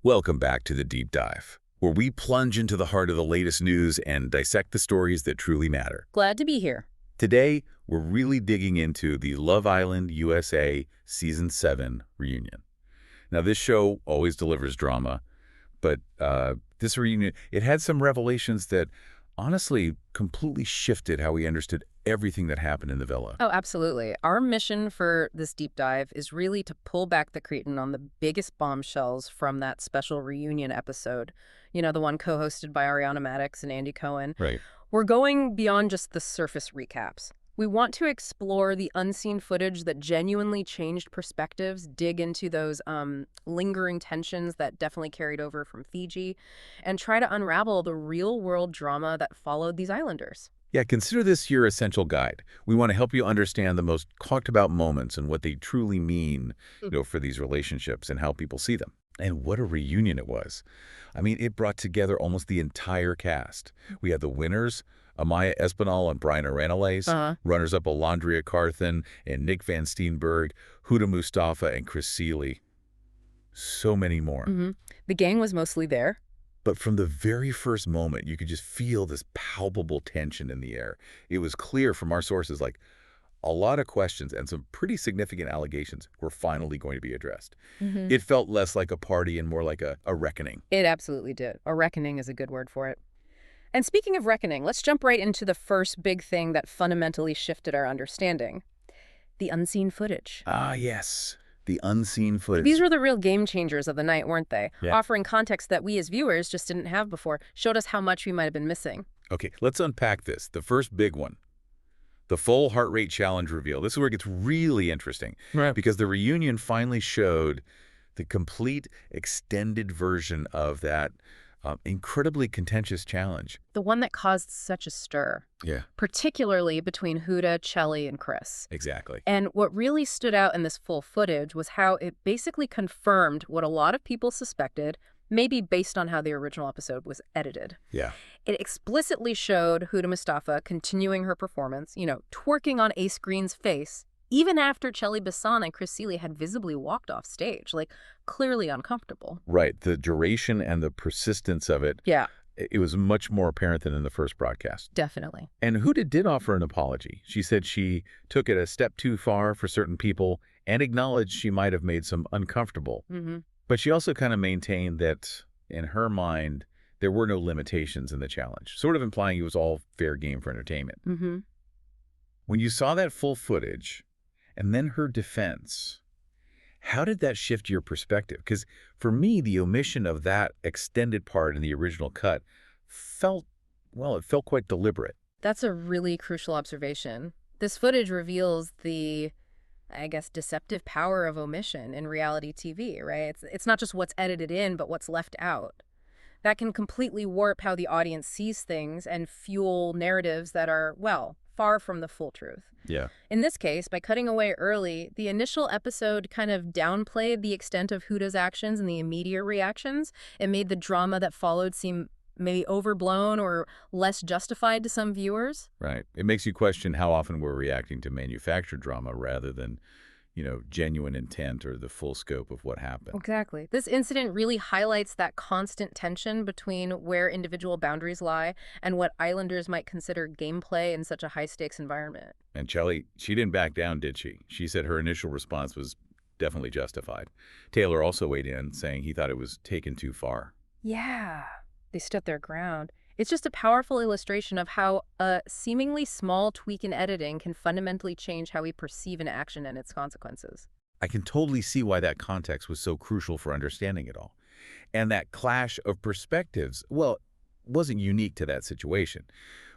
Welcome back to the Deep Dive, where we plunge into the heart of the latest news and dissect the stories that truly matter. Glad to be here. Today, we're really digging into the Love Island USA Season 7 reunion. Now, this show always delivers drama, but this reunion, it had some revelations that honestly completely shifted how we understood everything that happened in the villa. Oh, absolutely. Our mission for this deep dive is really to pull back the curtain on the biggest bombshells from that special reunion episode. You know, the one co-hosted by Ariana Madix and Andy Cohen. Right. We're going beyond just the surface recaps. We want to explore the unseen footage that genuinely changed perspectives, dig into those lingering tensions that definitely carried over from Fiji, and try to unravel the real-world drama that followed these islanders. Yeah, consider this your essential guide. We want to help you understand the most talked about moments and what they truly mean, for these relationships and how people see them. And what a reunion it was. I mean, it brought together almost the entire cast. We had the winners, Amaya Espinal and Bryan Amaya, runners-up Alondria Carthen and Nick Van Steenberg, Huda Mustafa and Chris Seeley. So many more. The gang was mostly there. But from the very first moment, you could just feel this palpable tension in the air. It was clear from our sources, like, a lot of questions and some pretty significant allegations were finally going to be addressed. It felt less like a party and more like a reckoning. It absolutely did. A reckoning is a good word for it. And speaking of reckoning, let's jump right into the first big thing that fundamentally shifted our understanding. The unseen footage. Ah, yes. The unseen footage. These were the real game changers of the night, weren't they? Yeah. Offering context that we as viewers just didn't have before, showed us how much we might have been missing. Okay, let's unpack this. The first big one. The full heart rate challenge reveal. This is where it gets really interesting. Right. Because the reunion finally showed the complete extended version of that incredibly contentious challenge. The one that caused such a stir. Yeah. Particularly between Huda, Chelley, and Chris. Exactly. And what really stood out in this full footage was how it basically confirmed what a lot of people suspected, maybe based on how the original episode was edited. Yeah. It explicitly showed Huda Mustafa continuing her performance, twerking on Ace Green's face, even after Chelley Bassan and Chris Seeley had visibly walked off stage, like clearly uncomfortable. Right. The duration and the persistence of it. Yeah. It was much more apparent than in the first broadcast. Definitely. And Huda did offer an apology. She said she took it a step too far for certain people and acknowledged she might have made some uncomfortable. But she also kind of maintained that, in her mind, there were no limitations in the challenge, sort of implying it was all fair game for entertainment. When you saw that full footage and then her defense, how did that shift your perspective? Because for me, the omission of that extended part in the original cut felt quite deliberate. That's a really crucial observation. This footage reveals the, I guess, deceptive power of omission in reality TV, right? It's not just what's edited in, but what's left out. That can completely warp how the audience sees things and fuel narratives that are, far from the full truth. Yeah. In this case, by cutting away early, the initial episode kind of downplayed the extent of Huda's actions and the immediate reactions. It made the drama that followed seem maybe overblown or less justified to some viewers. Right. It makes you question how often we're reacting to manufactured drama rather than, genuine intent or the full scope of what happened. Exactly. This incident really highlights that constant tension between where individual boundaries lie and what islanders might consider gameplay in such a high-stakes environment. And Chelley, she didn't back down, did she? She said her initial response was definitely justified. Taylor also weighed in, saying he thought it was taken too far. Yeah, they stood their ground. It's just a powerful illustration of how a seemingly small tweak in editing can fundamentally change how we perceive an action and its consequences. I can totally see why that context was so crucial for understanding it all. And that clash of perspectives, wasn't unique to that situation.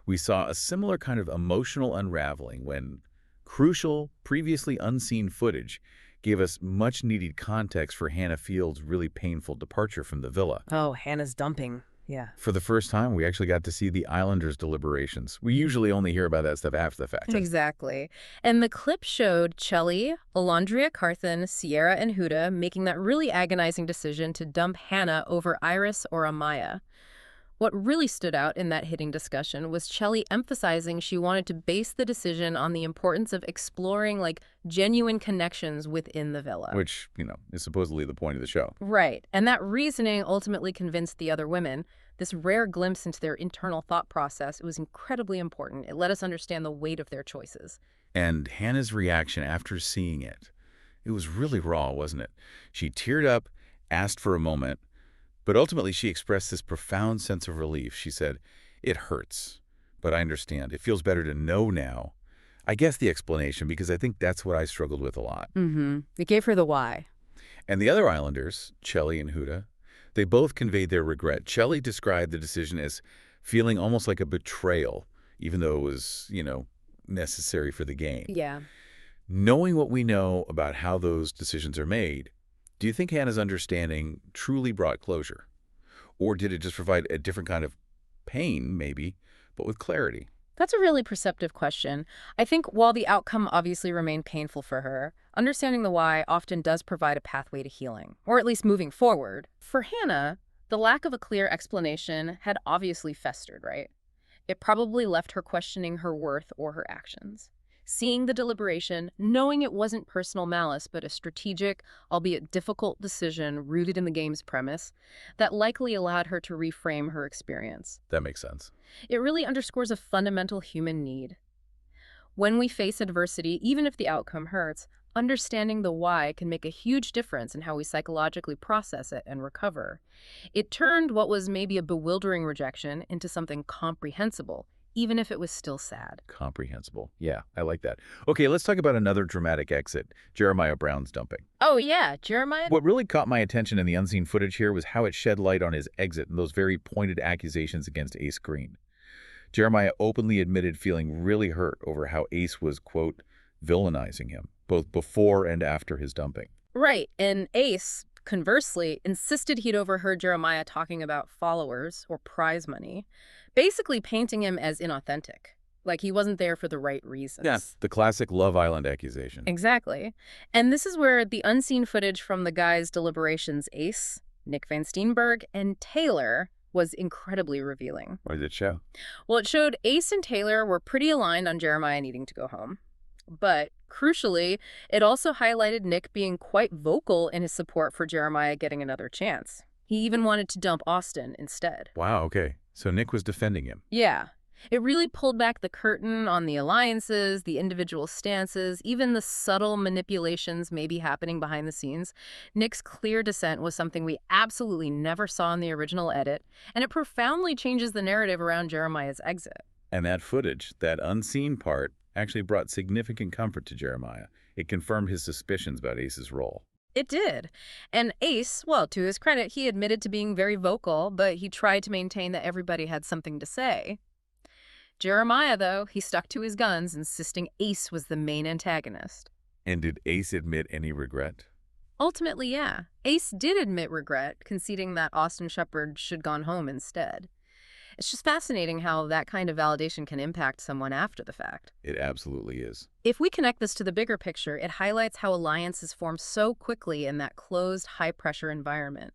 We saw a similar kind of emotional unraveling when crucial, previously unseen footage gave us much-needed context for Hannah Field's really painful departure from the villa. Oh, Hannah's dumping. Yeah. For the first time, we actually got to see the Islanders' deliberations. We usually only hear about that stuff after the fact. Exactly. And the clip showed Chelley, Alondria Carthen, Sierra, and Huda making that really agonizing decision to dump Hannah over Iris or Amaya. What really stood out in that hitting discussion was Chelley emphasizing she wanted to base the decision on the importance of exploring, like, genuine connections within the villa. Which, is supposedly the point of the show. Right. And that reasoning ultimately convinced the other women. This rare glimpse into their internal thought process, it was incredibly important. It let us understand the weight of their choices. And Hannah's reaction after seeing it was really raw, wasn't it? She teared up, asked for a moment, but ultimately she expressed this profound sense of relief. She said, "It hurts, but I understand. It feels better to know now." I guess the explanation, because I think that's what I struggled with a lot. It gave her the why. And the other islanders, Chelley and Huda, they both conveyed their regret. Chelley described the decision as feeling almost like a betrayal, even though it was, necessary for the game. Yeah. Knowing what we know about how those decisions are made, do you think Hannah's understanding truly brought closure? Or did it just provide a different kind of pain, maybe, but with clarity? That's a really perceptive question. I think while the outcome obviously remained painful for her, understanding the why often does provide a pathway to healing, or at least moving forward. For Hannah, the lack of a clear explanation had obviously festered, right? It probably left her questioning her worth or her actions. Seeing the deliberation, knowing it wasn't personal malice, but a strategic, albeit difficult decision rooted in the game's premise, that likely allowed her to reframe her experience. That makes sense. It really underscores a fundamental human need. When we face adversity, even if the outcome hurts, understanding the why can make a huge difference in how we psychologically process it and recover. It turned what was maybe a bewildering rejection into something comprehensible, even if it was still sad. Comprehensible. Yeah, I like that. Okay, let's talk about another dramatic exit, Jeremiah Brown's dumping. Oh yeah, Jeremiah? What really caught my attention in the unseen footage here was how it shed light on his exit and those very pointed accusations against Ace Green. Jeremiah openly admitted feeling really hurt over how Ace was, quote, villainizing him, both before and after his dumping. Right, and Ace, conversely, insisted he'd overheard Jeremiah talking about followers or prize money, basically painting him as inauthentic, like he wasn't there for the right reasons. Yeah, the classic Love Island accusation. Exactly. And this is where the unseen footage from the guys' deliberations, Ace, Nick Van Steenberg, and Taylor, was incredibly revealing. What did it show? Well, it showed Ace and Taylor were pretty aligned on Jeremiah needing to go home. But, crucially, it also highlighted Nick being quite vocal in his support for Jeremiah getting another chance. He even wanted to dump Austin instead. Wow, okay. So Nick was defending him. Yeah. It really pulled back the curtain on the alliances, the individual stances, even the subtle manipulations maybe happening behind the scenes. Nick's clear dissent was something we absolutely never saw in the original edit, and it profoundly changes the narrative around Jeremiah's exit. And that footage, that unseen part, actually brought significant comfort to Jeremiah. It confirmed his suspicions about Ace's role. It did. And Ace, well, to his credit, he admitted to being very vocal, but he tried to maintain that everybody had something to say. Jeremiah, though, he stuck to his guns, insisting Ace was the main antagonist. And did Ace admit any regret? Ultimately, yeah. Ace did admit regret, conceding that Austin Shepard should gone home instead. It's just fascinating how that kind of validation can impact someone after the fact. It absolutely is. If we connect this to the bigger picture, it highlights how alliances form so quickly in that closed, high-pressure environment.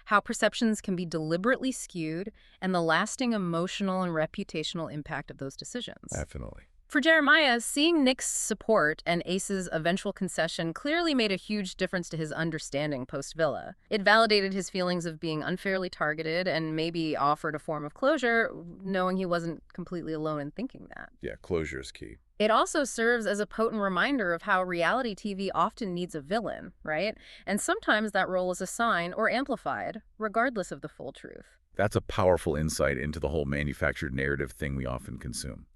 How perceptions can be deliberately skewed, and the lasting emotional and reputational impact of those decisions. Definitely. For Jeremiah, seeing Nick's support and Ace's eventual concession clearly made a huge difference to his understanding post-Villa. It validated his feelings of being unfairly targeted and maybe offered a form of closure, knowing he wasn't completely alone in thinking that. Yeah, closure is key. It also serves as a potent reminder of how reality TV often needs a villain, right? And sometimes that role is assigned or amplified, regardless of the full truth. That's a powerful insight into the whole manufactured narrative thing we often consume.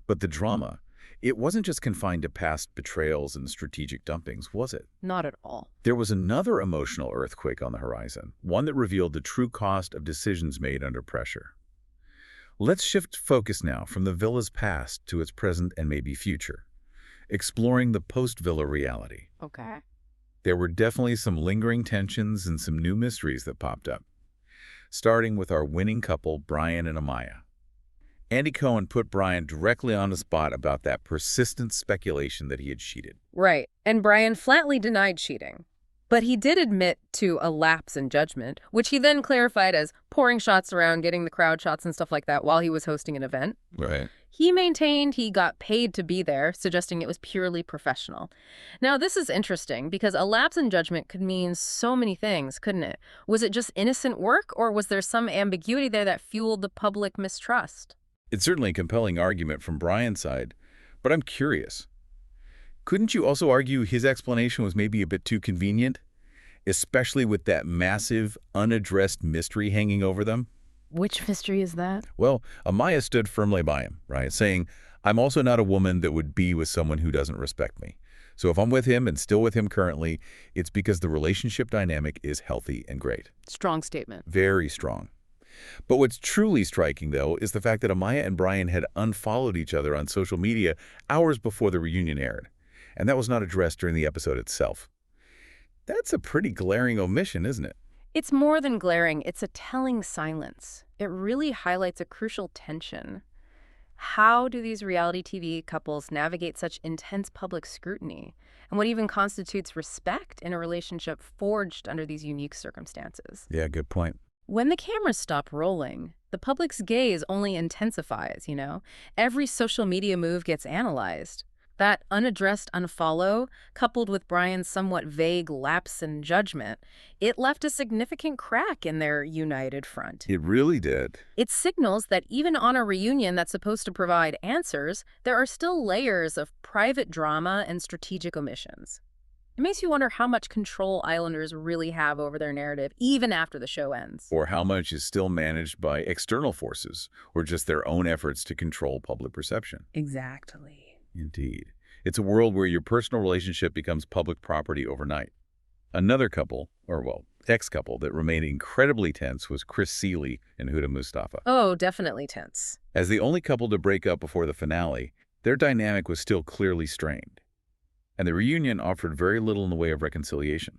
But the drama, it wasn't just confined to past betrayals and strategic dumpings, was it? Not at all. There was another emotional earthquake on the horizon, one that revealed the true cost of decisions made under pressure. Let's shift focus now from the villa's past to its present and maybe future, exploring the post-villa reality. Okay. There were definitely some lingering tensions and some new mysteries that popped up, starting with our winning couple, Bryan and Amaya. Andy Cohen put Bryan directly on the spot about that persistent speculation that he had cheated. Right. And Bryan flatly denied cheating. But he did admit to a lapse in judgment, which he then clarified as pouring shots around, getting the crowd shots and stuff like that while he was hosting an event. Right. He maintained he got paid to be there, suggesting it was purely professional. Now, this is interesting because a lapse in judgment could mean so many things, couldn't it? Was it just innocent work, or was there some ambiguity there that fueled the public mistrust? It's certainly a compelling argument from Bryan's side, but I'm curious. Couldn't you also argue his explanation was maybe a bit too convenient, especially with that massive, unaddressed mystery hanging over them? Which mystery is that? Well, Amaya stood firmly by him, right, saying, I'm also not a woman that would be with someone who doesn't respect me. So if I'm with him and still with him currently, it's because the relationship dynamic is healthy and great. Strong statement. Very strong. But what's truly striking, though, is the fact that Amaya and Bryan had unfollowed each other on social media hours before the reunion aired. And that was not addressed during the episode itself. That's a pretty glaring omission, isn't it? It's more than glaring. It's a telling silence. It really highlights a crucial tension. How do these reality TV couples navigate such intense public scrutiny? And what even constitutes respect in a relationship forged under these unique circumstances? Yeah, good point. When the cameras stop rolling, the public's gaze only intensifies, you know? Every social media move gets analyzed. That unaddressed unfollow, coupled with Bryan's somewhat vague lapse in judgment, it left a significant crack in their united front. It really did. It signals that even on a reunion that's supposed to provide answers, there are still layers of private drama and strategic omissions. It makes you wonder how much control Islanders really have over their narrative, even after the show ends. Or how much is still managed by external forces, or just their own efforts to control public perception. Exactly. Indeed. It's a world where your personal relationship becomes public property overnight. Another couple, or well, ex-couple, that remained incredibly tense was Chris Seeley and Huda Mustafa. Oh, definitely tense. As the only couple to break up before the finale, their dynamic was still clearly strained. And the reunion offered very little in the way of reconciliation.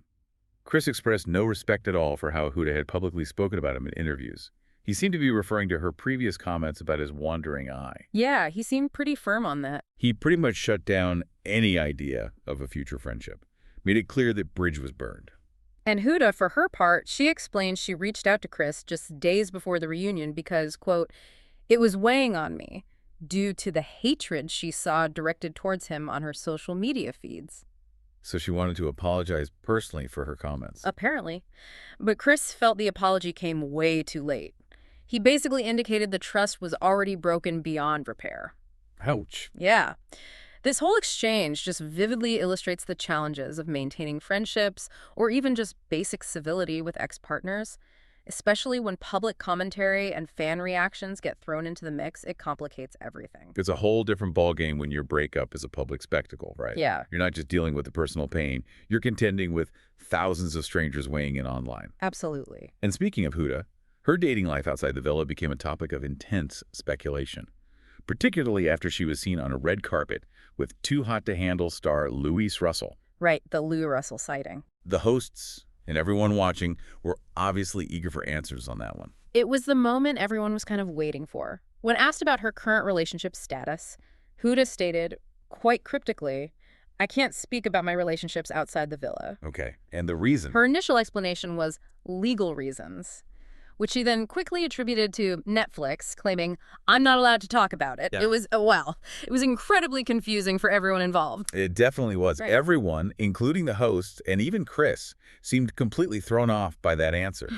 Chris expressed no respect at all for how Huda had publicly spoken about him in interviews. He seemed to be referring to her previous comments about his wandering eye. Yeah, he seemed pretty firm on that. He pretty much shut down any idea of a future friendship, made it clear that bridge was burned. And Huda, for her part, she explained she reached out to Chris just days before the reunion because, quote, it was weighing on me due to the hatred she saw directed towards him on her social media feeds. So she wanted to apologize personally for her comments. Apparently. But Chris felt the apology came way too late. He basically indicated the trust was already broken beyond repair. Ouch. Yeah. This whole exchange just vividly illustrates the challenges of maintaining friendships or even just basic civility with ex-partners. Especially when public commentary and fan reactions get thrown into the mix, it complicates everything. It's a whole different ballgame when your breakup is a public spectacle, right? Yeah. You're not just dealing with the personal pain. You're contending with thousands of strangers weighing in online. Absolutely. And speaking of Huda, her dating life outside the villa became a topic of intense speculation, particularly after she was seen on a red carpet with Too Hot to Handle star Louise Russell. Right, the Lou Russell sighting. The hosts and everyone watching were obviously eager for answers on that one. It was the moment everyone was kind of waiting for. When asked about her current relationship status, Huda stated, quite cryptically, I can't speak about my relationships outside the villa. Okay, and the reason? Her initial explanation was legal reasons, which she then quickly attributed to Netflix, claiming, I'm not allowed to talk about it. Yeah. It was incredibly confusing for everyone involved. It definitely was. Right. Everyone, including the host and even Chris, seemed completely thrown off by that answer.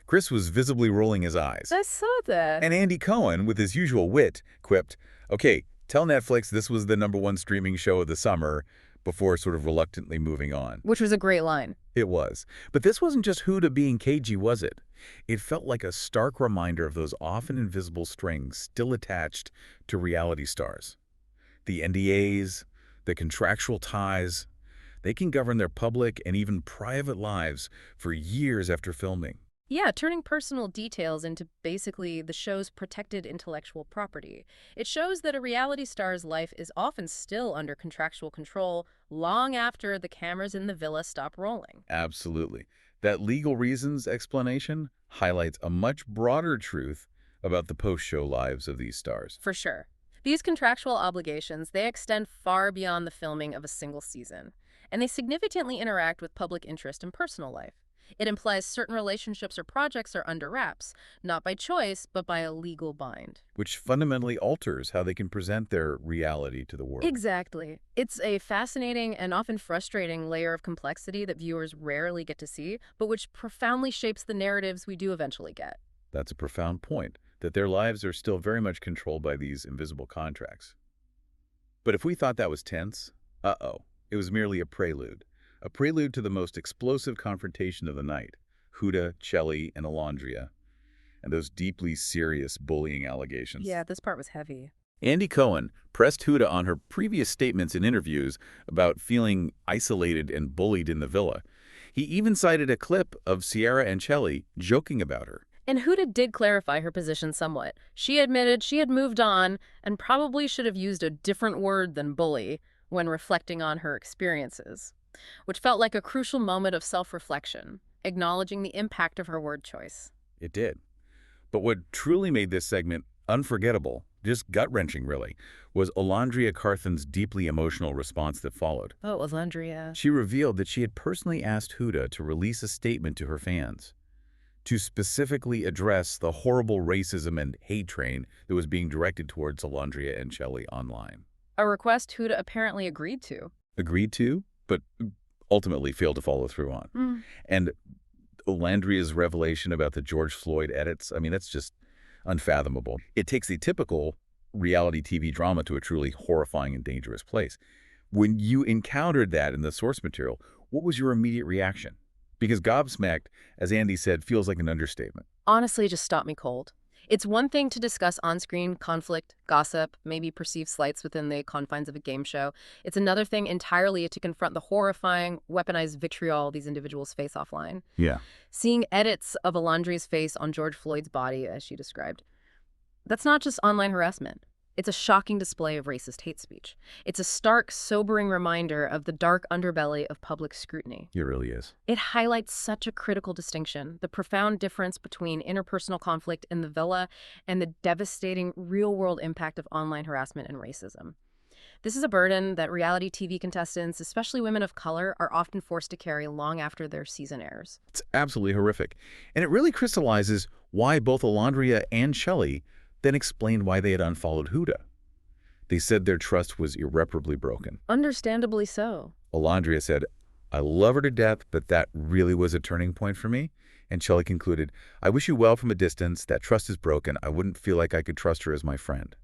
Chris was visibly rolling his eyes. I saw that. And Andy Cohen, with his usual wit, quipped, okay, tell Netflix this was the #1 streaming show of the summer, before sort of reluctantly moving on. Which was a great line. It was. But this wasn't just Huda being cagey, was it? It felt like a stark reminder of those often invisible strings still attached to reality stars. The NDAs, the contractual ties, they can govern their public and even private lives for years after filming. Yeah, turning personal details into basically the show's protected intellectual property. It shows that a reality star's life is often still under contractual control long after the cameras in the villa stop rolling. Absolutely. That legal reasons explanation highlights a much broader truth about the post-show lives of these stars. For sure. These contractual obligations, they extend far beyond the filming of a single season. and they significantly interact with public interest and personal life. It implies certain relationships or projects are under wraps, not by choice, but by a legal bind. Which fundamentally alters how they can present their reality to the world. Exactly. It's a fascinating and often frustrating layer of complexity that viewers rarely get to see, but which profoundly shapes the narratives we do eventually get. That's a profound point, that their lives are still very much controlled by these invisible contracts. But if we thought that was tense, it was merely a prelude. A prelude to the most explosive confrontation of the night. Huda, Chelley, and Alondria, and those deeply serious bullying allegations. Yeah, this part was heavy. Andy Cohen pressed Huda on her previous statements in interviews about feeling isolated and bullied in the villa. He even cited a clip of Sierra and Chelley joking about her. And Huda did clarify her position somewhat. She admitted she had moved on and probably should have used a different word than bully when reflecting on her experiences, which felt like a crucial moment of self-reflection, acknowledging the impact of her word choice. It did. But what truly made this segment unforgettable, just gut-wrenching really, was Alondria Carthan's deeply emotional response that followed. Oh, Alondria. She revealed that she had personally asked Huda to release a statement to her fans, to specifically address the horrible racism and hate train that was being directed towards Alondria and Chelley online. A request Huda apparently agreed to. Agreed to, but ultimately failed to follow through on. And Alondria's revelation about the George Floyd edits, I mean, that's just unfathomable. It takes a typical reality TV drama to a truly horrifying and dangerous place. When you encountered that in the source material, what was your immediate reaction? Because gobsmacked, as Andy said, feels like an understatement. Honestly, just stopped me cold. It's one thing to discuss on-screen conflict, gossip, maybe perceived slights within the confines of a game show. It's another thing entirely to confront the horrifying, weaponized vitriol these individuals face offline. Yeah. Seeing edits of Alondria's face on George Floyd's body, as she described, that's not just online harassment. It's a shocking display of racist hate speech. It's a stark, sobering reminder of the dark underbelly of public scrutiny. It really is. It highlights such a critical distinction, the profound difference between interpersonal conflict in the villa and the devastating real-world impact of online harassment and racism. This is a burden that reality TV contestants, especially women of color, are often forced to carry long after their season airs. It's absolutely horrific. And it really crystallizes why both Alondria and Chelley then explained why they had unfollowed Huda. They said their trust was irreparably broken. Understandably so. Alondria said, "I love her to death, but that really was a turning point for me." And Chelley concluded, "I wish you well from a distance. That trust is broken. I wouldn't feel like I could trust her as my friend."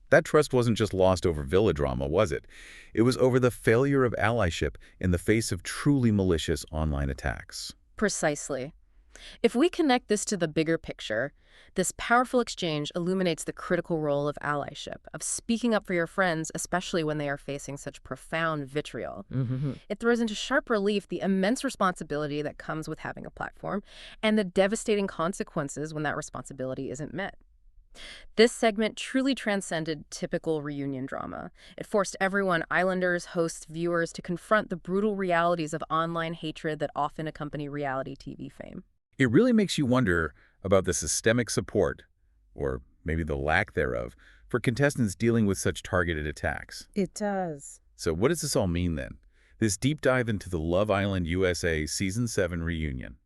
That trust wasn't just lost over villa drama, was it? It was over the failure of allyship in the face of truly malicious online attacks. Precisely. If we connect this to the bigger picture, this powerful exchange illuminates the critical role of allyship, of speaking up for your friends, especially when they are facing such profound vitriol. It throws into sharp relief the immense responsibility that comes with having a platform and the devastating consequences when that responsibility isn't met. This segment truly transcended typical reunion drama. It forced everyone, islanders, hosts, viewers, to confront the brutal realities of online hatred that often accompany reality TV fame. It really makes you wonder about the systemic support, or maybe the lack thereof, for contestants dealing with such targeted attacks. It does. So what does this all mean then? This deep dive into the Love Island USA Season 7 reunion.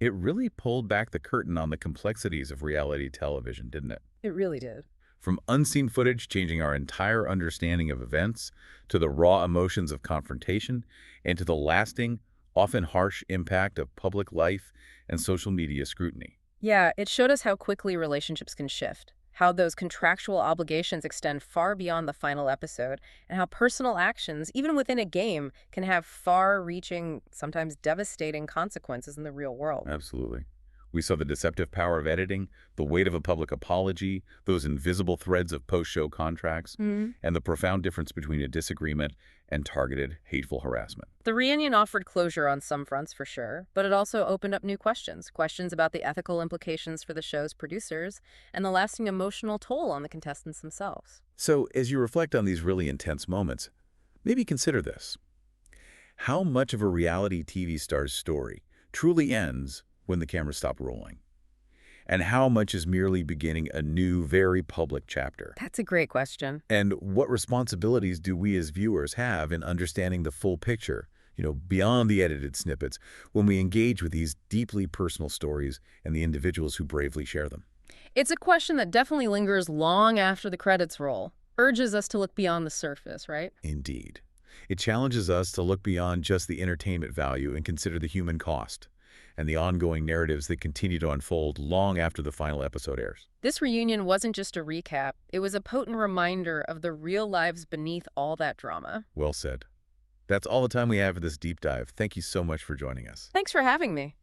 It really pulled back the curtain on the complexities of reality television, didn't it? It really did. From unseen footage changing our entire understanding of events, to the raw emotions of confrontation, and to the lasting, often harsh impact of public life and social media scrutiny. Yeah, it showed us how quickly relationships can shift, how those contractual obligations extend far beyond the final episode, and how personal actions, even within a game, can have far-reaching, sometimes devastating consequences in the real world. Absolutely. We saw the deceptive power of editing, the weight of a public apology, those invisible threads of post-show contracts, and the profound difference between a disagreement and targeted, hateful harassment. The reunion offered closure on some fronts for sure, but it also opened up new questions about the ethical implications for the show's producers and the lasting emotional toll on the contestants themselves. So, as you reflect on these really intense moments, maybe consider this. How much of a reality TV star's story truly ends when the cameras stop rolling? And how much is merely beginning a new, very public chapter? That's a great question. And what responsibilities do we as viewers have in understanding the full picture, beyond the edited snippets, when we engage with these deeply personal stories and the individuals who bravely share them? It's a question that definitely lingers long after the credits roll, urges us to look beyond the surface, right? Indeed. It challenges us to look beyond just the entertainment value and consider the human cost and the ongoing narratives that continue to unfold long after the final episode airs. This reunion wasn't just a recap, it was a potent reminder of the real lives beneath all that drama. Well said. That's all the time we have for this deep dive. Thank you so much for joining us. Thanks for having me.